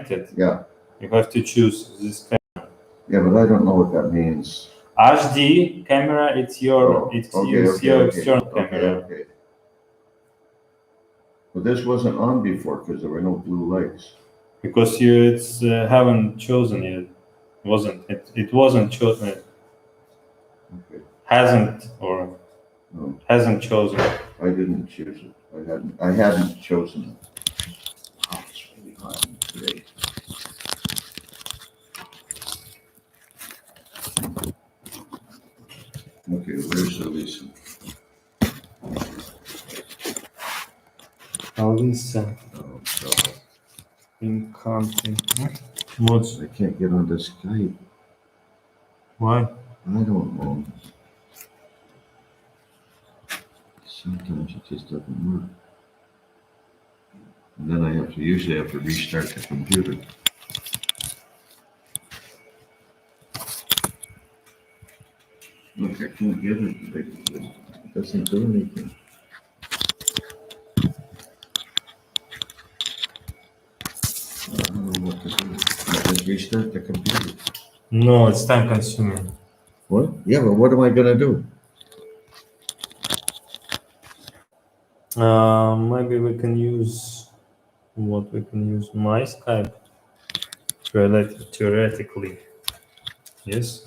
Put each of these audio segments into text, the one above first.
connected. Yeah. You have to choose this camera. Yeah, but I don't know what that means. HD camera, it's your external camera. Okay. But this wasn't on before because there were no blue lights. Because you haven't chosen it. It wasn't chosen. Okay. Hasn't chosen. I didn't choose it. I hadn't chosen it. Oh, it's really hot today. Okay, where's Elisa? Alisa. Oh, God. In country. What? I can't get on the Skype. Why? I don't know. Sometimes it just doesn't work. And then I usually have to restart the computer. Look, I can't get it. It doesn't do anything. I don't know what to do. I just restart the computer. No, it's time consuming. What? Yeah, but what am I gonna do? Maybe we can use my Skype theoretically. Yes,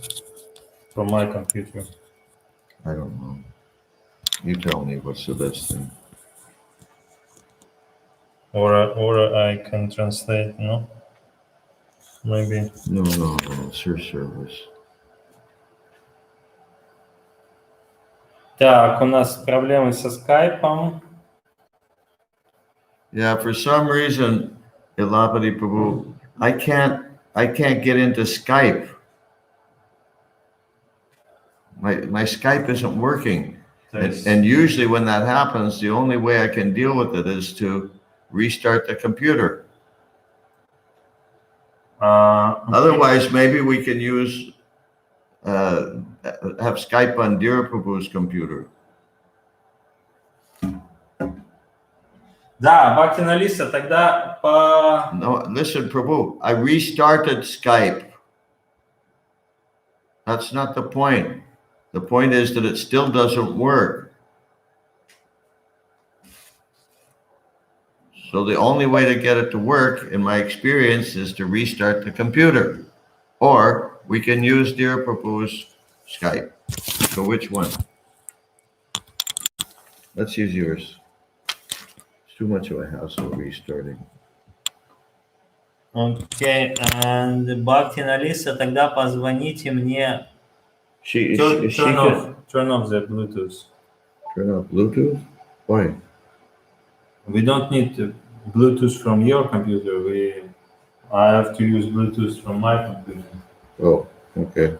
from my computer. I don't know. You tell me what's the best thing. Or I can translate, no? Maybe. No, it's her service. Так, у нас проблемы со скайпом. Yeah, for some reason, Ilapati Prabhu, I can't get into Skype. My Skype isn't working. And usually when that happens, the only way I can deal with it is to restart the computer. Otherwise, maybe we can use have Skype on Dira Prabhu's computer. Да, Бхактина Лиса, тогда по... No, listen, Prabhu, I restarted Skype. That's not the point. The point is that it still doesn't work. So the only way to get it to work, in my experience, is to restart the computer. Or we can use Dira Prabhu's Skype. So which one? Let's use yours. It's too much of a hassle restarting. Okay, and Бхактина Лиса, тогда позвоните мне. Turn off the Bluetooth. Turn off Bluetooth? Why? We don't need Bluetooth from your computer. I have to use Bluetooth from my computer. Oh, okay.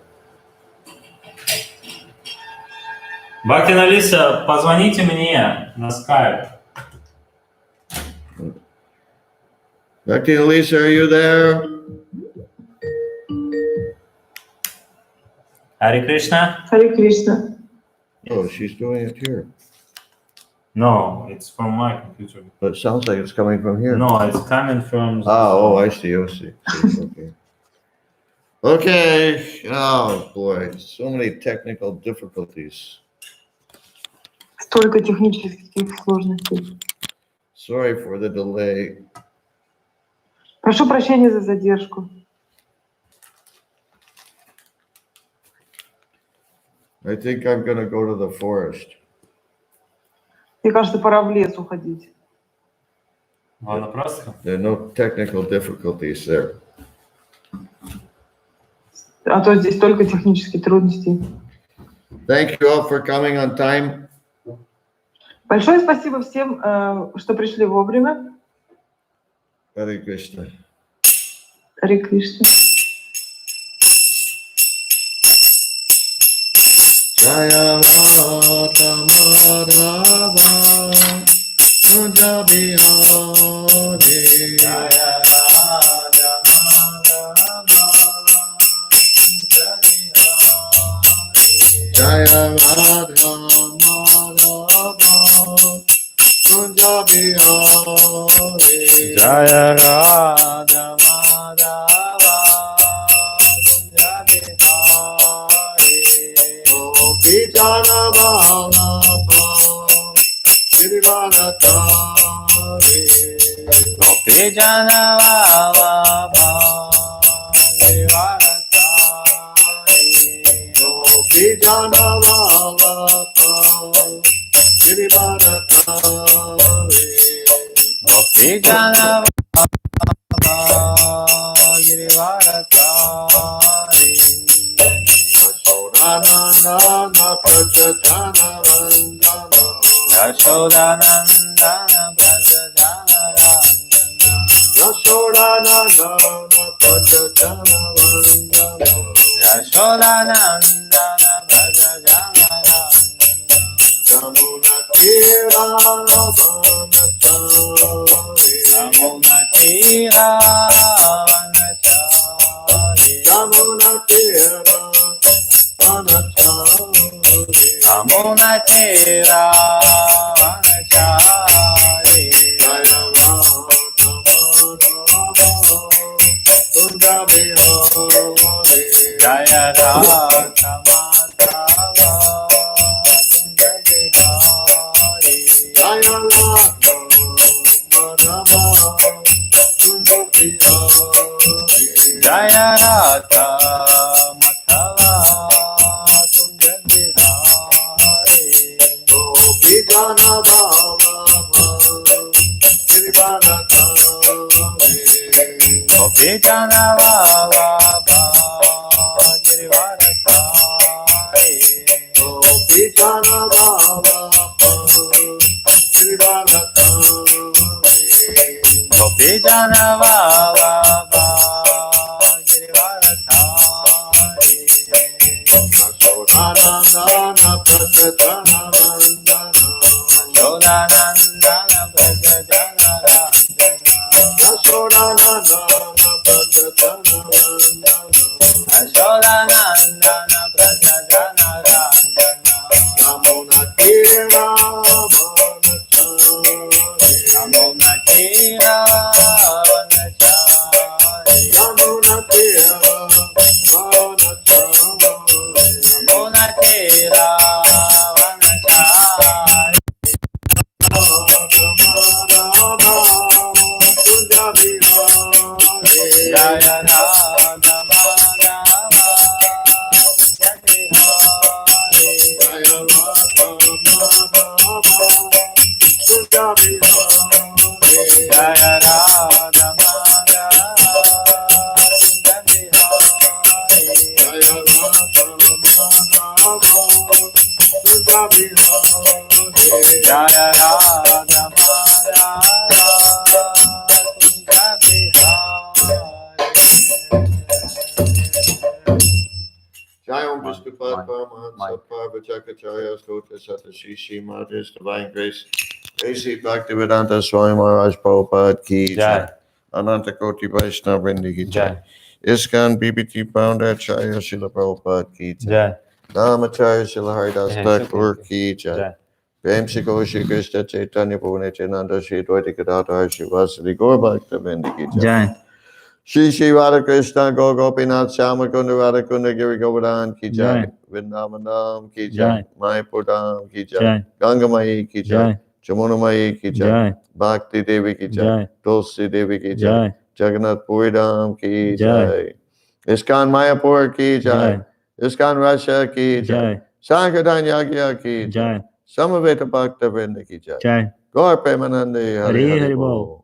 Бхактина Лиса, позвоните мне на Skype. Bhakti Lisa, are you there? Hare Krishna? Hare Krishna. Oh, she's doing it here. No, it's from my computer. But it sounds like it's coming from here. No, it's coming from... Oh, I see. Okay. Okay. Oh, boy. So many technical difficulties. Столько технических сложностей. Sorry for the delay. Прошу прощения за задержку. I think I'm going to go to the forest. Мне кажется, пора в лес уходить. There are no technical difficulties there. А то здесь только технические трудности. Thank you all for coming on time. Большое спасибо всем, что пришли вовремя. Hare Krishna. Харе Кришна. Jaya Radha Madhava Kunja Bihari Jaya Radha Madhava Kunja Bihari Jaya Radha Madhava Kunja Bihari Jaya Radha Jana Vallabha Girivaratari Gopi Jana Vallabha Girivaratari Gopi Jana Vallabha Girivaratari Gopi Jana Vallabha Girivaratari Yashodanandana Prajajana Vandana Yashodanandana Brajajana Randana Yashodanandana Prajajana Vandana Yashodanandana Brajajana Randana Yamuna Tira Vanachari Yamuna Tira Vanachari Yamuna Tira Vanachari Yamuna Tira Vanachari Jaya Radha Madhava Kunda Bihari Jaya Radha Madhava Kunda Bihari Jaya Radha Madhava Kunda Bihari Jaya Radha Madhava Kunda Bihari Gopi Jana Vallabha Girivaratari Gopi Jana Vallabha Girivaratari Gopi Jana Vallabha Girivaratari Gopi Jana Vallabha Girivaratari Yashodanandana Prajajana Vandana Yashodanandana Brajajana Randana Yashodanandana Prajajana Vandana Yashodanandana Brajajana Randana Yamuna Tira Vanachari Yamuna Tira Vanachari Yamuna Tira Vanachari Yamuna Tira Vanachari Jaya Radha Madhava Kunda Bihari Jaya Radha Madhava Kunda Bihari Jaya Radha Madhava Kunda Bihari Jai Om Vishnu Pad Mike. Paramahansa Parvachakacharya Stotra Satashi Srimad His Divine Grace A.C. Bhaktivedanta Swami Maharaj Prabhupada Ki Jai. Jai Ananta Koti Vaishnava Vrindi Ki Jai Jai. ISKCON BBT Founder Acharya Srila Prabhupada Ki Jai Jai. Namacharya Srila Haridas Jai. Thakur Ki Jai Jai. Prem Shri Gaur Shri Krishna Chaitanya Prabhu Nityananda Shri Dvaita Gadadhar Shri Vasudeva Gaur Bhakta Vrindi Ki Jai Jai. Shri Radha Krishna Gaur Gopinath Shama Kunda Radha Kunda Giri Govardhan Ki Jai Jai. Vrindavanam Ki Jai Jai. Mayapur Dham Ki Jai Jai. Gangamayi Ki Jai Jai. Jamunamayi Ki Jai Jai. Bhakti Devi Ki Jai Jai. Tulsi Devi Ki Jai Jai. Jagannath Puri Dham Ki Jai. Jai ISKCON Mayapur Ki Jai Jai. ISKCON Russia Ki Jai Jai. Sankirtan Yagya Ki Jai Jai. Samaveta Bhakta Vrinda Ki Jai Jai. Gaur Premanande Hari Hari Hari Hari Bol Bol.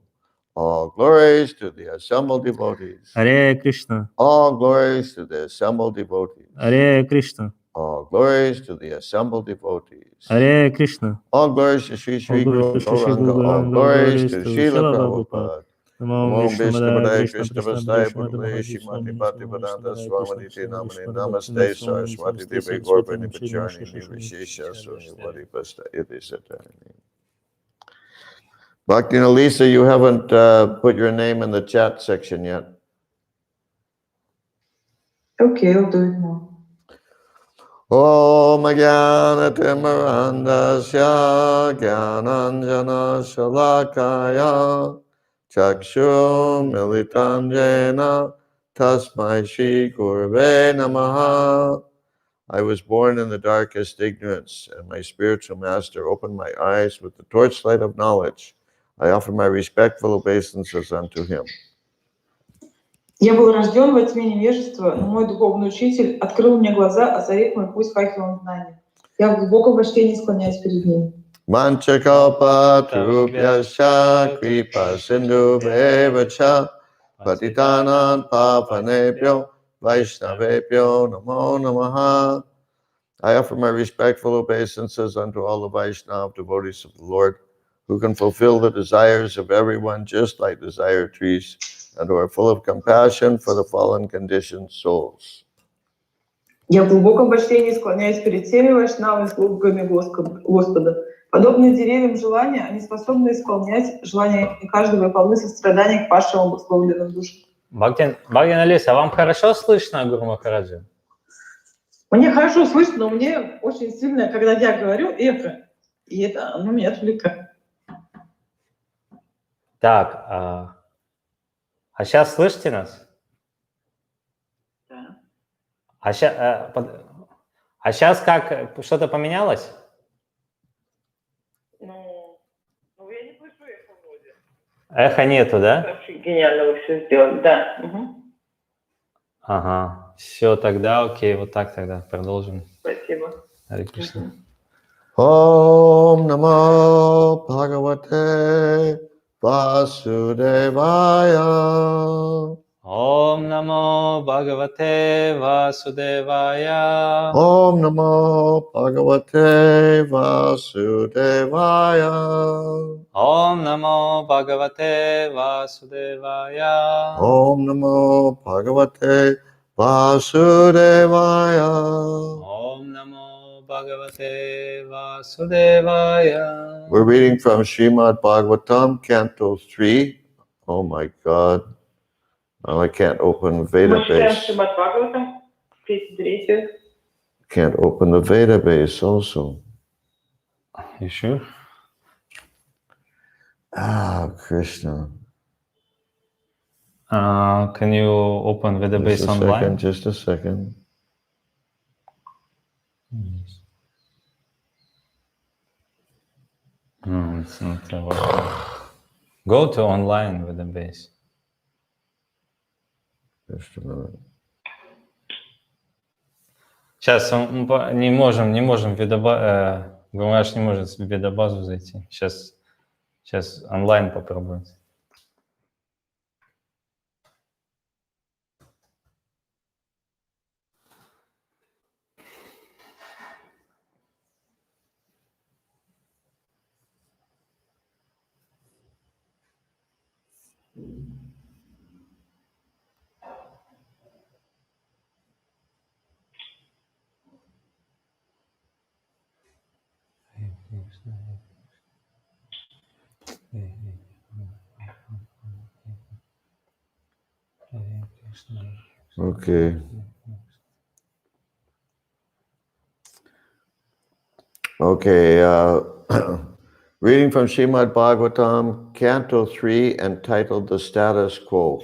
All glories to the assembled devotees. Hare Krishna. All glories to the assembled devotees. Hare Krishna. All glories to the assembled devotees. Hare Krishna. All glories to Sri Sri All Guru glories to Shri Gauranga. Guru All Gauranga, glories to to Srila Srila Prabhupada. Namo Namo Vishnu Vishnu Padaya Padaya Krishna Krishna Prasna Vastaya Vishnu Bhutale Vishnu Shrimati Vishnu Bhakti Vishnu Vedanta Vishnu Swaminiti Vishnu Namani Vishnu Namaste Vishnu Saraswati Vishnu Devi Vishnu Gorvani Vishnu Vacharani Vishnu Nirvishesha Suni Vishnu Varipasta Iti Satarani. Bhakti and Lisa, you haven't put your name in the chat section yet. Okay, I'll do it now. Om Jnanatimirandasya Jnananjana Shalakaya Chakshur Militam Jena Tasmai Shri Gurve Namaha I was born in the darkest ignorance, and my spiritual master opened my eyes with the torchlight of knowledge. I offer my respectful obeisances unto him. Я был рожден во тьме невежества, но мой духовный учитель открыл мне глаза, озарив мой путь факелом знаний. Я в глубоком почтении склоняюсь перед ним. Manchakalpatarubhyascha kripa sindhubheva patitanan pavanebhyo vaishnavebhyo namo namaha. I offer my respectful obeisances unto all the Vaishnava devotees of the Lord, who can fulfill the desires of everyone just like desire trees, and who are full of compassion for the fallen conditioned souls. Я в глубоком почтении склоняюсь перед всеми вайшнавами, слугами Господа. Подобные деревьям желания, они способны исполнять желания каждого и полны сострадания к павшим обусловленным душам. Бхагаван Алиса, вам хорошо слышно, Гуру Махараджа? Мне хорошо слышно, но мне очень сильно, когда я говорю, эхо. И это оно меня отвлекает. Так, а сейчас слышите нас? Да. А сейчас как? Что-то поменялось? Ну, я не слышу эхо вроде. Эхо нету, да? Вообще гениально вы все сделали, да. Угу. Ага, все, тогда окей, вот так тогда продолжим. Спасибо. Харе Кришна. Om Namo Bhagavate Vasudevaya. Om Namo Bhagavate Vasudevaya. Om Namo Bhagavate Vasudevaya. Om Namo Bhagavate Vasudevaya. Om Namo Bhagavate Vasudevaya. Om Namo Bhagavate Vasudevaya. We're reading from Srimad Bhagavatam, Canto 3. Oh my God. Oh, I can't open Veda base. Srimad Bhagavatam, 33. Can't open the Veda base also. You sure? Ah, Krishna. Can you open the base online? Just a second. No, it's not working. Go to online with the base. Just a minute. Сейчас не можем Гурмаш не может в видобазу зайти. Сейчас онлайн попробуем. Okay. Okay. Reading from Srimad Bhagavatam, Canto 3, entitled The Status Quo.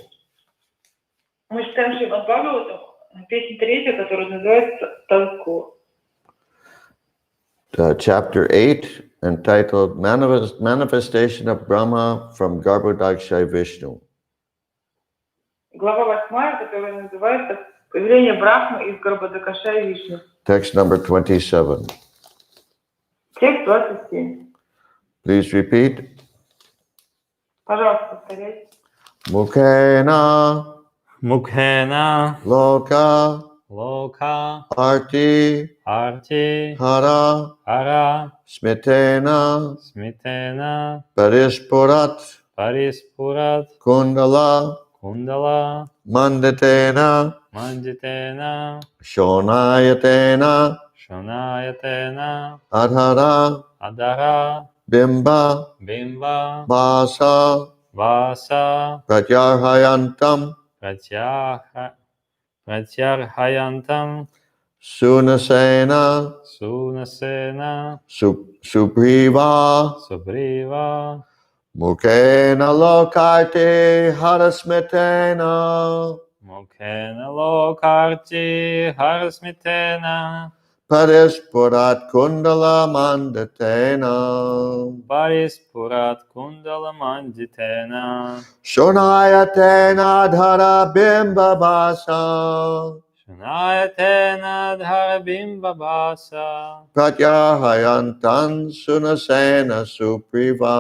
Мы читаем Шримад Бхагаватам, песня 3, которая называется «Статус кво». Chapter 8, entitled Manifestation of Brahma from Garbhodakshay Vishnu. Глава 8, которая называется «Появление Брахмы из Гарбхадакашая Вишну». Text number 27. Текст 27. Please repeat. Пожалуйста, повторяйте. Mukhena Mukhena Loka Arti Hara Smitena Parispurat Kundala Manditena Shonayatena Adhara Bimba Vasa Pratyarhayantam Sunasena Subriva Mukhena Lokarte Harasmetena Mukhena lokarti harasmitena. Parispurat kundala mandatena. Parispurat kundala manjitena. Shonayatena dhara bimba basa. Shunayatena dharabimba basa. Pratyahayantan sunasena supriva.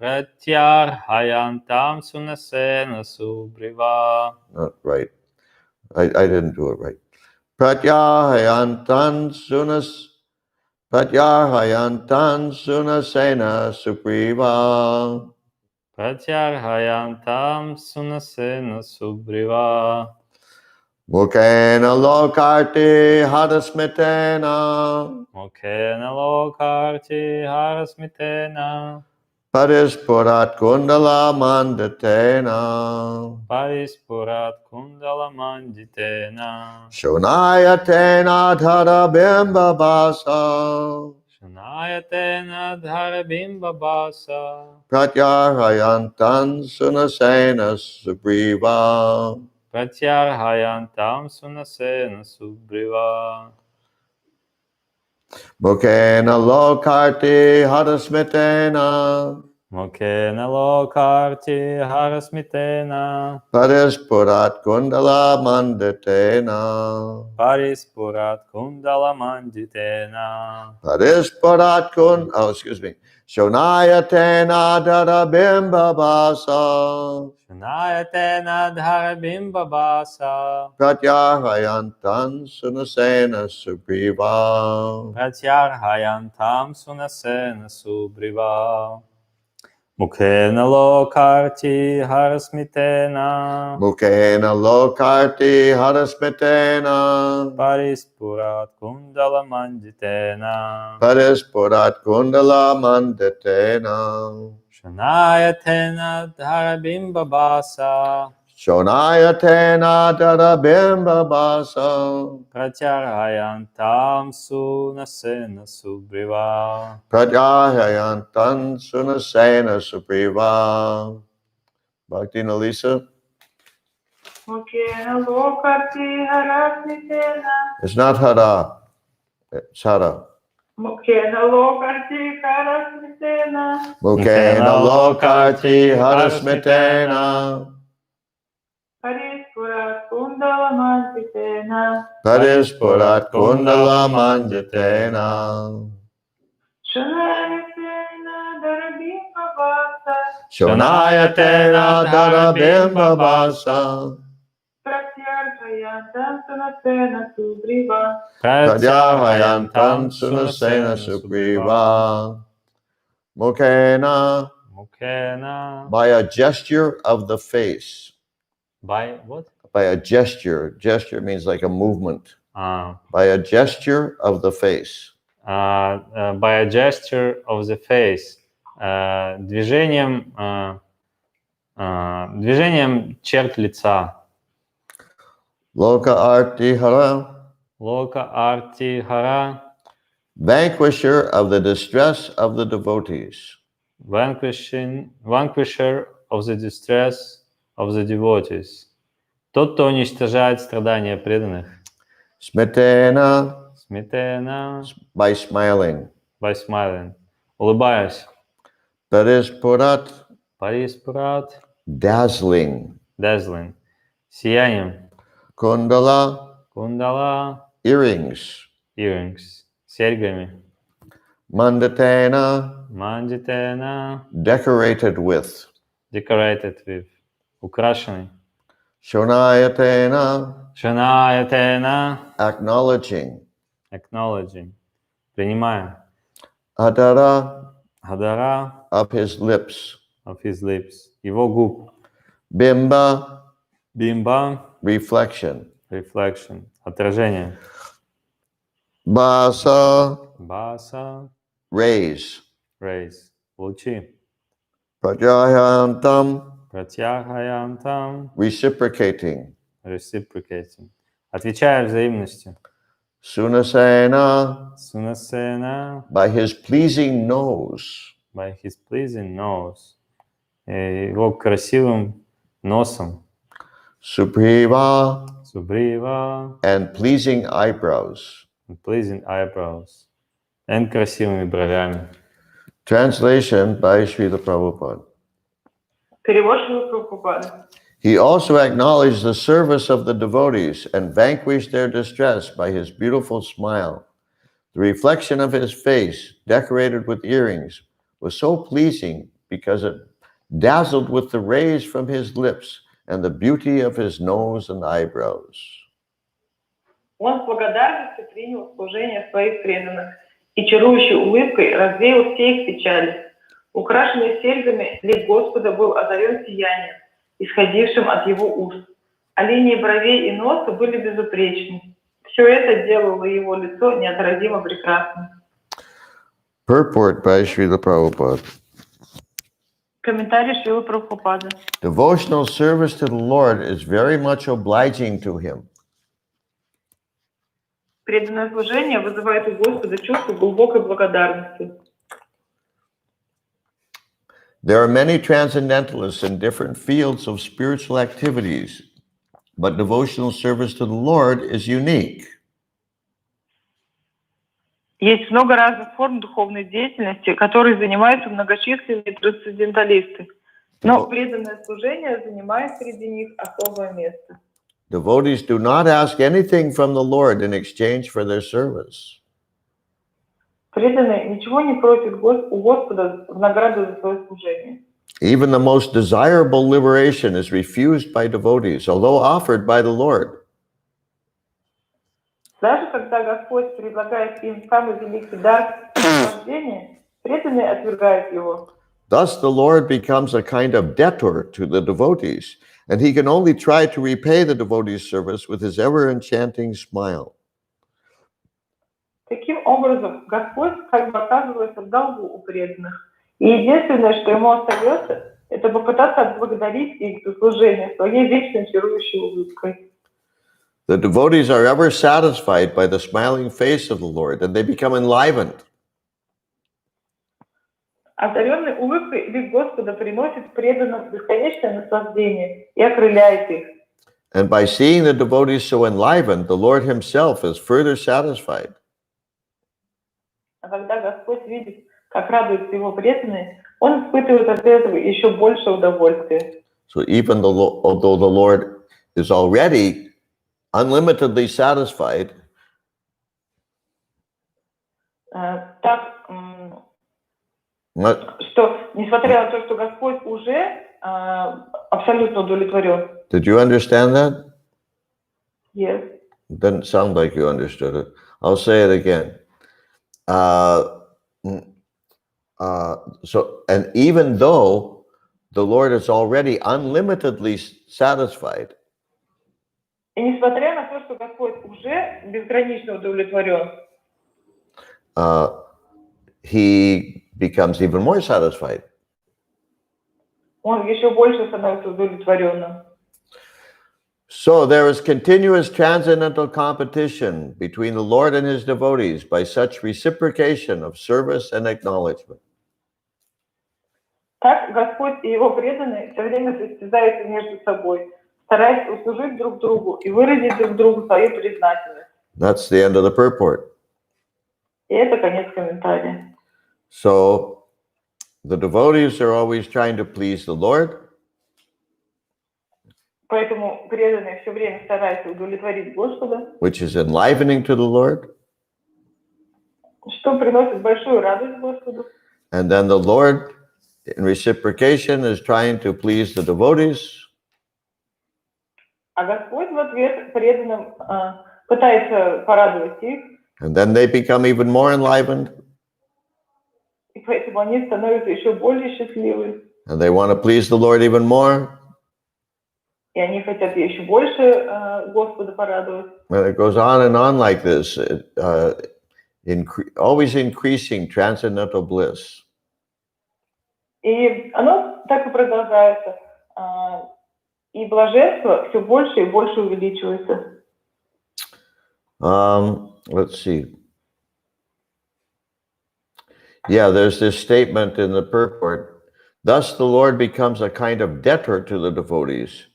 Pratyarhayantam sunasena subriva. Not right. I didn't do it right. Pratyahayantan sunasena supriva. Pratyarhayantam sunasena subriva. Mukhena lokarti hadasmitena. Mukhena lokarti harasmitena. Parispurat kundala mandatena. Parispurat kundala manjitena. Shonayatena dhara bimba basa. Shunayatena dharabimba basa. Pratyarhayantan sunasena subriva. Pratyarhayantam sunasena subriva. Mukhena lokarti hadasmitena. Mukhena lokarti harasmitena. Parispurat kundala mandatena. Parispurat kundala manjitena. Excuse me. Shonayatena dara bimba basa. Shunayatena dharabimba basa. Pratyarhayantan sunasena subriva. Pratyarhayantam sunasena subriva. Mukhena lokarti harasmitena. Mukhena lokarti hadasmitena. Parispurat kundala manjitena. Parispurat kundala mandatena. Shunayatena dharabimba basa. Shonayatena dara bimba basa. Pratyarhayantam sunasena subriva. Pratyahayantan sunasena supriva. Bhakti Nalisa. Mukhena lokarti harasmitena. It's not hara. It's hara. Mukhena lokarti harasmitena. Mukhena lokarti hadasmitena. Parispurat kundala manjitena. Parispurat kundala manjatena. Shunayatena dharabimba basa. Shonayatena dharabimba basa. Pratyarhayantam sunasena subriva. Pradyahayantam sunasena supriva. Mukhena, Mukhena. by a gesture of the face. By what? By a gesture. Gesture means like a movement. By By a gesture of the face. by a gesture of the face. Движением, движением черт лица. Loka arti hara. Loka arti hara. Vanquisher of the distress of the devotees. Vanquisher of the distress of the devotees. Тот, кто уничтожает страдания преданных. Smitena, Smitena. by smiling. By smiling. Улыбаясь. Parispurat, Parispurat. dazzling. Dazzling. Сиянием. Kundala, Kundala. earrings. Earrings. Серьгами. Mandatena, Manjitena. decorated with. Decorated with. Украшенный. Shonayatena, Shunayatena. acknowledging. Acknowledging. Принимая. Adara, Hadara. of his lips. Of his lips. Его губ. Bimba, Bimba. reflection. Reflection. Отражение. Basa, Basa. rays. Rays. Лучи. Prajayantam, Pratyarhayantam. reciprocating. Reciprocating. Отвечая взаимностью. Sunasena, Sunasena. by his pleasing nose. By his pleasing nose. Его красивым носом. Subhriva, Subhriva, and pleasing eyebrows. and pleasing eyebrows, and красивыми бровями. Translation by Srila Prabhupada. Перевод Шрилы Прабхупады. He also acknowledged the service of the devotees and vanquished their distress by his beautiful smile. The reflection of his face, decorated with earrings, was so pleasing because it dazzled with the rays from his lips and the beauty of his nose and eyebrows. Он с благодарностью принял служение своих преданных и чарующей улыбкой развеял все их печали. Украшенный серьгами, лик Господа был озарен сиянием, исходившим от его уст, а линии бровей и носа были безупречны. Все это делало его лицо неотразимо прекрасным. Purport by Srila Prabhupada. Комментарий Шрилы Прабхупады. Devotional service to the Lord is very much obliging to him. Преданное служение вызывает у Господа чувство глубокой благодарности. There are many transcendentalists in different fields of spiritual activities, but devotional service to the Lord is unique. Есть много разных форм духовной деятельности, которой занимаются многочисленные трансценденталисты. Но преданное служение занимает среди них особое место. Devotees do not ask anything from the Lord in exchange for their service. Преданные ничего не просят у Господа в награду за свое служение. Even the most desirable liberation is refused by devotees, although offered by the Lord. Даже когда Господь предлагает им самый великий дар освобождения, преданные отвергают его. Thus the Lord becomes a kind of debtor to the devotees, and he can only try to repay the devotees' service with his ever-enchanting smile. Таким образом, Господь как бы оказывается в долгу у преданных. И единственное, что ему остается, это попытаться отблагодарить их за служение своей вечно чарующей улыбкой. The devotees are ever satisfied by the smiling face of the Lord, and they become enlivened. Озаренный улыбкой лик Господа приносит преданным бесконечное наслаждение и окрыляет их. And by seeing the devotees so enlivened, the Lord himself is further satisfied. А когда Господь видит, как радуются его преданные, он испытывает от этого еще больше удовольствия. So even although the Lord is already unlimitedly satisfied, что, несмотря на то, что Господь уже абсолютно удовлетворен. Did you understand that? Yes. It doesn't sound like you understood it. I'll say it again. And even though the Lord is already unlimitedly satisfied, И несмотря на то, что Господь уже безгранично удовлетворен, he becomes even more satisfied. он еще больше становится удовлетворенным. So there is continuous transcendental competition between the Lord and his devotees by such reciprocation of service and acknowledgement. Так Господь и его преданные все время состязаются между собой, стараясь услужить друг другу и выразить друг другу свою признательность. That's the end of the purport. И это конец комментария. So the devotees are always trying to please the Lord. Поэтому преданные все время стараются удовлетворить Господа, which is enlivening to the Lord. Что приносит большую радость Господу. And then the Lord, in reciprocation, is trying to please the devotees. А Господь в ответ преданным пытается порадовать их. And then they become even more enlivened. И поэтому они становятся еще более счастливы. And they want to please the Lord even more. И они хотят еще больше Господа порадовать. And it goes on like this, always increasing transcendental bliss. И оно так и продолжается. И блаженство все больше и больше увеличивается. Let's see. Yeah, there's this statement in the purport. Thus the Lord becomes a kind of debtor to the devotees.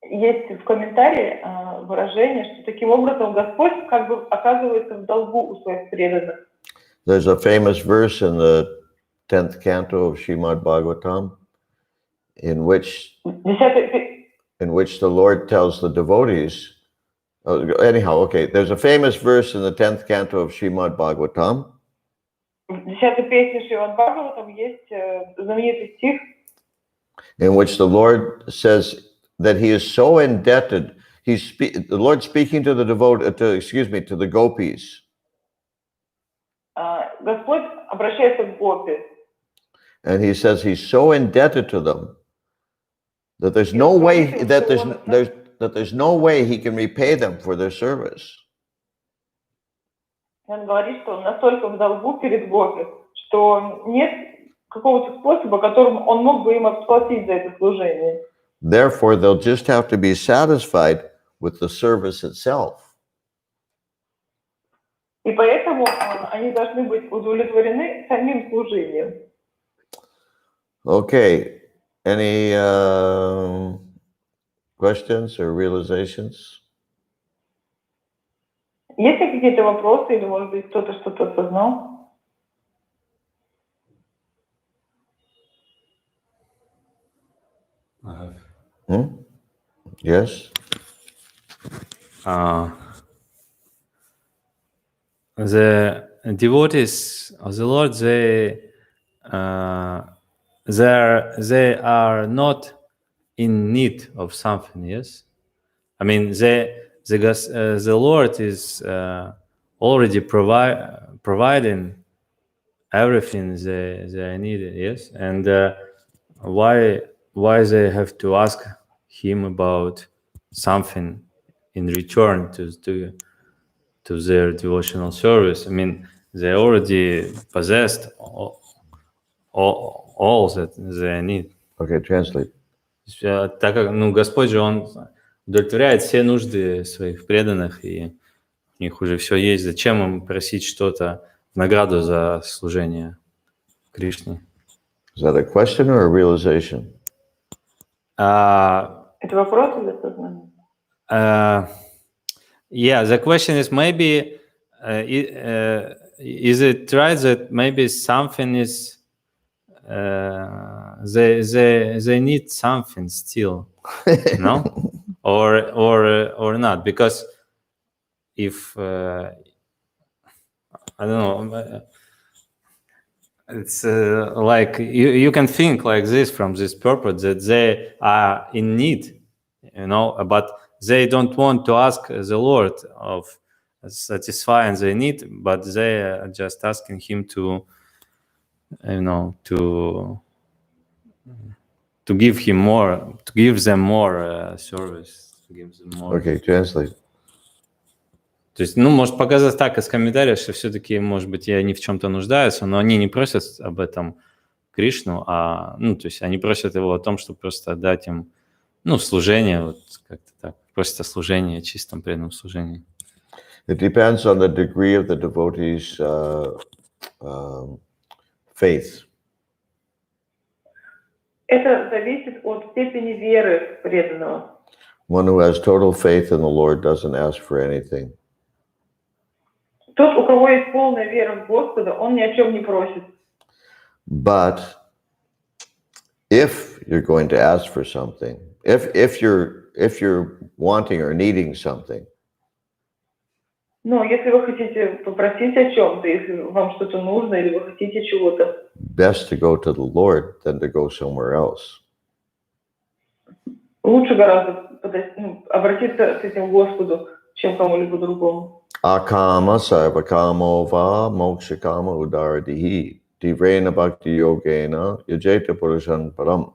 Есть в комментарии выражение, что таким образом Господь как бы оказывается в долгу у своих преданных. There's a famous verse in the 10th canto of Srimad Bhagavatam in which the Lord tells the devotees, there's a famous verse in the 10th canto of Srimad Bhagavatam. В 10-й песне Шримад Бхагаватам есть знаменитый стих, in which the Lord says that he is so indebted. The Lord speaking to the to the gopis. Господь обращается к гопи. And he says he's so indebted to them that there's no way there's no way he can repay them for their service. Он говорит, что он настолько в долгу перед гопи, что нет какого-то способа, которым он мог бы им отплатить за это служение. Therefore, they'll just have to be satisfied with the service itself. И поэтому они должны быть удовлетворены самим служением. Okay. Any questions or realizations? Есть ли какие-то вопросы, или, может быть, кто-то что-то осознал? Yes. The devotees of the Lord, they are not in need of something. Yes, I mean the Lord is already providing everything they needed. Yes, and why they have to ask him about something in return to their devotional service? I mean, they already possessed all that they need. Okay, translate. Так как, Господь же, Он удовлетворяет все нужды своих преданных, и у них уже все есть. Зачем им просить что-то в награду за служение Кришне? Is that a question or a realization? Это вопрос или сознание? Yeah, the question is maybe is it right that maybe something is they need something still, no, or not? Because if I don't know, it's like you can think like this from this purpose that they are in need, but they don't want to ask the Lord of satisfying their need, but they are just asking Him to give him more, to give them more service, to give them more. Okay, translate. То есть, может показать так из комментариев, что все-таки, может быть, и они в чем-то нуждаются, но они не просят об этом Кришну, то есть они просят его о том, чтобы просто отдать им, служение, вот как-то так, просят о служении, чистом преданном служении. It depends on the degree of the devotee's faith. Это зависит от степени веры преданного. One who has total faith in the Lord doesn't ask for anything. Тот, у кого есть полная вера в Господа, он ни о чем не просит. But if you're going to ask for something, if you're wanting or needing something, Но если вы хотите попросить о чем-то, если вам что-то нужно или вы хотите чего-то, best to go to the Lord than to go somewhere else. Лучше гораздо обратиться с этим к Господу, чем кому-либо другому. Akama sarvakamo va mokshakama udaradihi divrena bhakti yogena yajeta purushan param.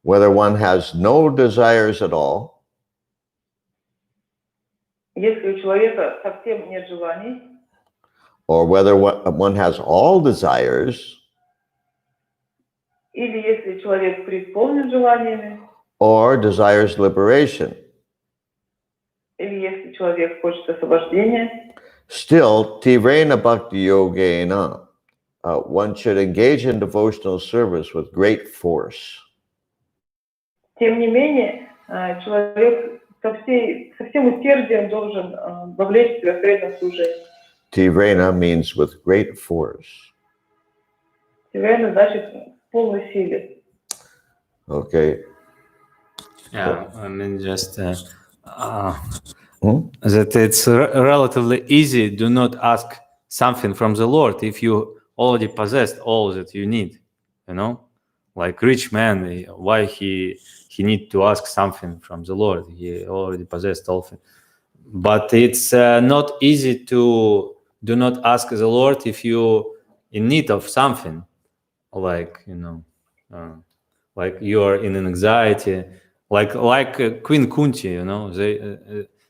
Whether one has no desires at all, если у человека совсем нет желаний, or whether one has all desires, или если человек преисполнен желаниями, or desires liberation, или если человек хочет освобождения, still tivrena bhakti yogena, one should engage in devotional service with great force. тем не менее, Человек со всем усердием должен вовлечь себя в преданное служение. Tivrena means with great force. Тивена значит в полной силе. Okay. Yeah, I mean just Hmm? that it's relatively easy. Do not ask something from the Lord if you already possessed all that you need. You know, like rich man, why he need to ask something from the Lord? He already possessed all things. But it's not easy to do not ask the Lord if you in need of something, like like you are in an anxiety, like Queen Kunti,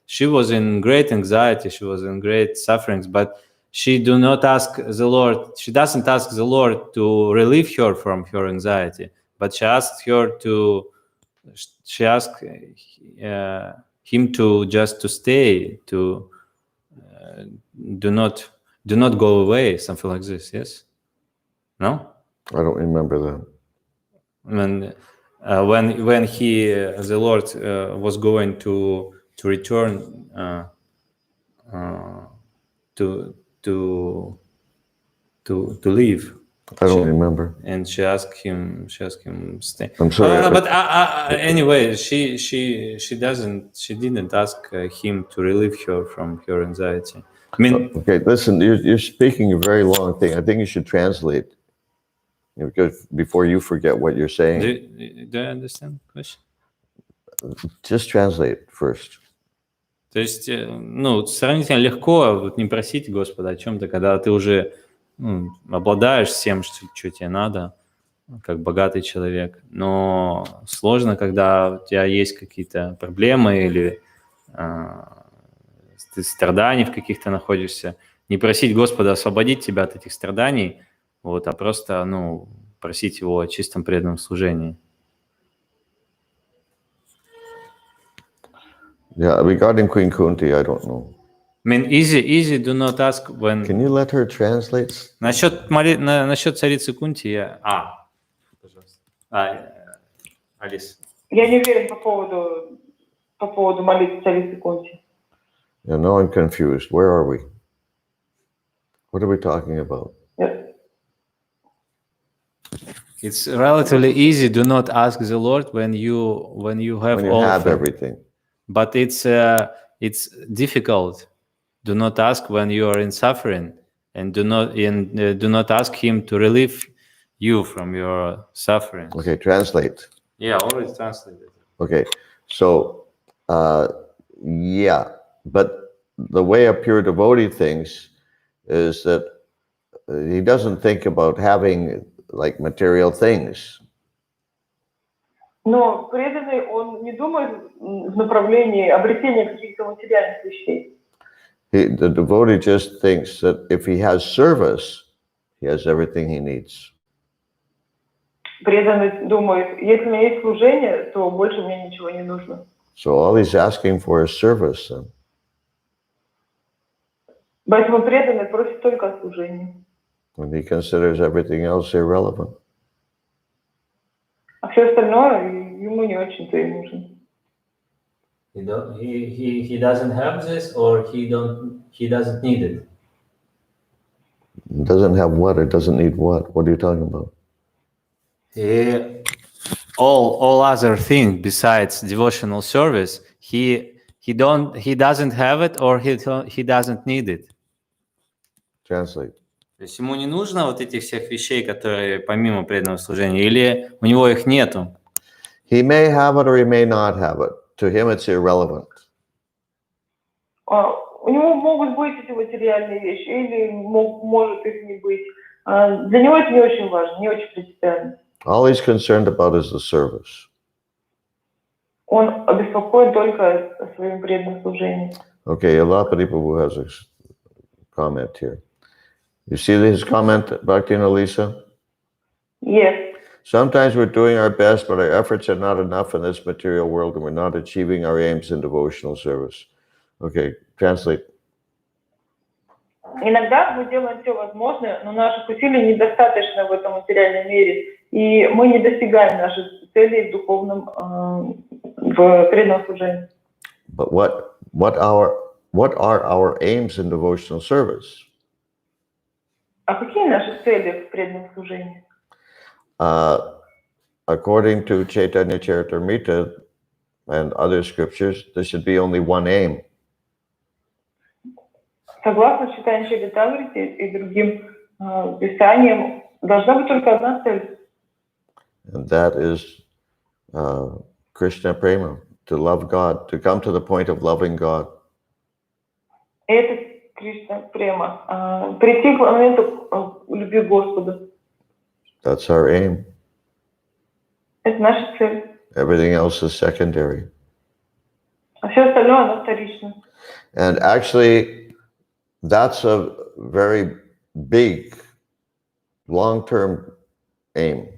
she was in great anxiety, she was in great sufferings, but she do not ask the Lord. She doesn't ask the Lord to relieve her from her anxiety, but she asked him to just to stay, to do not go away, something like this. Yes? No? I don't remember that. When the Lord was going to return to leave. I don't remember. And she asked him stay. I'm sorry. But anyway, she didn't ask him to relieve her from her anxiety. I mean, Okay, listen, you're speaking a very long thing. I think you should translate. Because before you forget what you're saying. Do I understand the question? Just translate first. То есть, сравнительно легко не просить Господа о чем-то, когда ты уже обладаешь всем, что тебе надо, как богатый человек. Но сложно, когда у тебя есть какие-то проблемы или ты страданий в каких-то находишься. Не просить Господа освободить тебя от этих страданий, а просто, просить Его о чистом преданном служении. Yeah, regarding Queen Kunti, I don't know. I mean, easy, do not ask when... Can you let her translate? Насчет царицы Кунти я... Пожалуйста. Алис. Я не уверен по поводу молитвы царицы Кунти. Yeah, now I'm confused. Where are we? What are we talking about? It's relatively easy. Do not ask the Lord when you have everything. But it's difficult. Do not ask when you are in suffering, and do not ask Him to relieve you from your suffering. Okay, translate. Yeah, already translated. Okay, so yeah, but the way a pure devotee thinks is that he doesn't think about having like material things. Но преданный, он не думает в направлении обретения каких-то материальных вещей. The devotee just thinks that if he has service, he has everything he needs. Преданный думает, если у меня есть служение, то больше мне ничего не нужно. So all he's asking for is service then. Поэтому преданный просит только о служении. And he considers everything else irrelevant. А все остальное ему не очень-то и нужно. He doesn't have this, or he doesn't need it. Doesn't have what or doesn't need what? What are you talking about? All other things besides devotional service, he doesn't have it, or he doesn't need it. Translate. То есть ему не нужно вот этих всех вещей, которые помимо преданного служения, или у него их нету? He may have it or he may not have it. To him, it's irrelevant. У него могут быть эти материальные вещи, или может их не быть. Для него это не очень важно, не очень принципиально. All he's concerned about is the service. Он обеспокоен только о своем преданном служении. Okay, Alapati Prabhu has a comment here. You see his comment, Bhaktivinoda Lisa? Yes. Sometimes we're doing our best, but our efforts are not enough in this material world, and we're not achieving our aims in devotional service. Okay, translate. Иногда мы делаем все возможное, но наших усилий недостаточно в этом материальном мире, и мы не достигаем наших целей в в преданном служении. But what are our aims in devotional service? А какие наши цели в преданном служении? According to Chaitanya Charitamrita and other scriptures, there should be only one aim. Согласно читанию Чаритамрити и другим писаниям, должна быть только одна цель. And that is Krishna Prema, to love God, to come to the point of loving God. И это Кришна Према, прийти к моменту любви к Господу. That's our aim. Это наша цель. Everything else is secondary. А все остальное, оно вторично. And actually, that's a very big, long-term aim.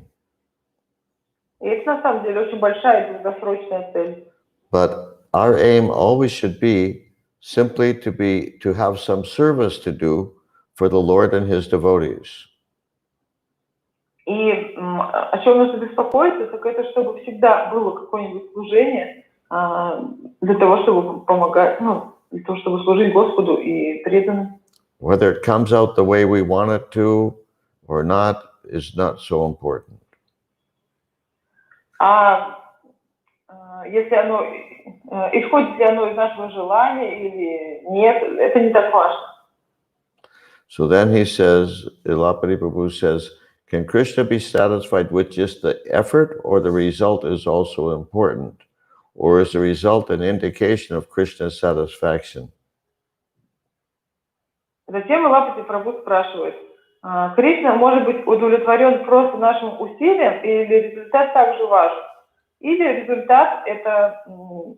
И это на самом деле очень большая и долгосрочная цель. But our aim always should be simply to have some service to do for the Lord and His devotees. И о чем нужно беспокоиться, так это чтобы всегда было какое-нибудь служение для того, чтобы помогать, для того, чтобы служить Господу и преданным. Whether it comes out the way we want it to or not is not so important. Если оно исходит ли оно из нашего желания или нет, это не так важно. So then he says, Ilapati Prabhu says, can Krishna be satisfied with just the effort, or the result is also important? Or is the result an indication of Krishna's satisfaction? Затем Илапати Прабhu спрашивает, Кришна может быть удовлетворен просто нашим усилием, или результат также важен? Или результат – это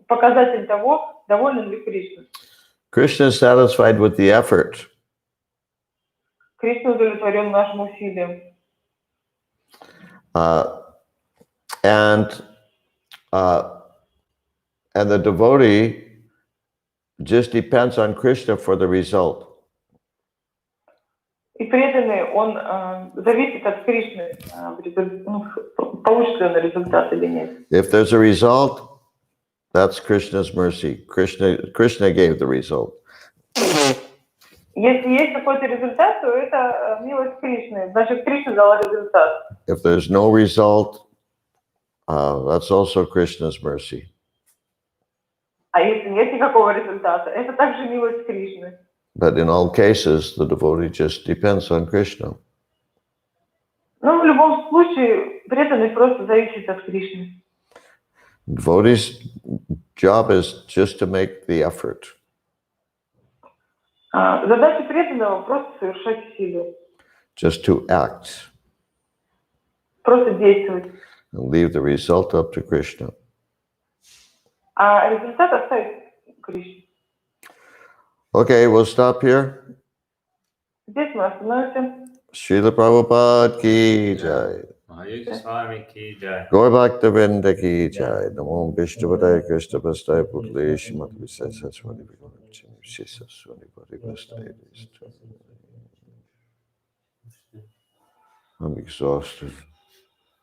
показатель того, доволен ли Кришна? Krishna is satisfied with the effort. Кришна удовлетворен нашим усилием. And the devotee just depends on Krishna for the result. И преданный, он зависит от Кришны, получит ли он результат или нет. If there's a result, that's Krishna's mercy. Krishna gave the result. Если есть какой-то результат, то это милость Кришны. Значит, Кришна дала результат. If there's no result, that's also Krishna's mercy. А если нет никакого результата, это также милость Кришны. But in all cases, the devotee just depends on Krishna. Но в любом случае, преданный просто зависит от Кришны. Devotee's job is just to make the effort. Задача преданного просто совершать усилия. Just to act. Просто действовать. And leave the result up to Krishna. А результат оставить Кришне. Okay, we'll stop here. Здесь мы остановимся. Srila Prabhupada ki jai. Mahayugi Swami ki jai. Gaur Bhaktavinda ki jai. Namo Vishnuvadaya Krishna Pastai Putli Shrimad Visesa Swani Vigunachini Shisa Swani Parivastai. I'm exhausted.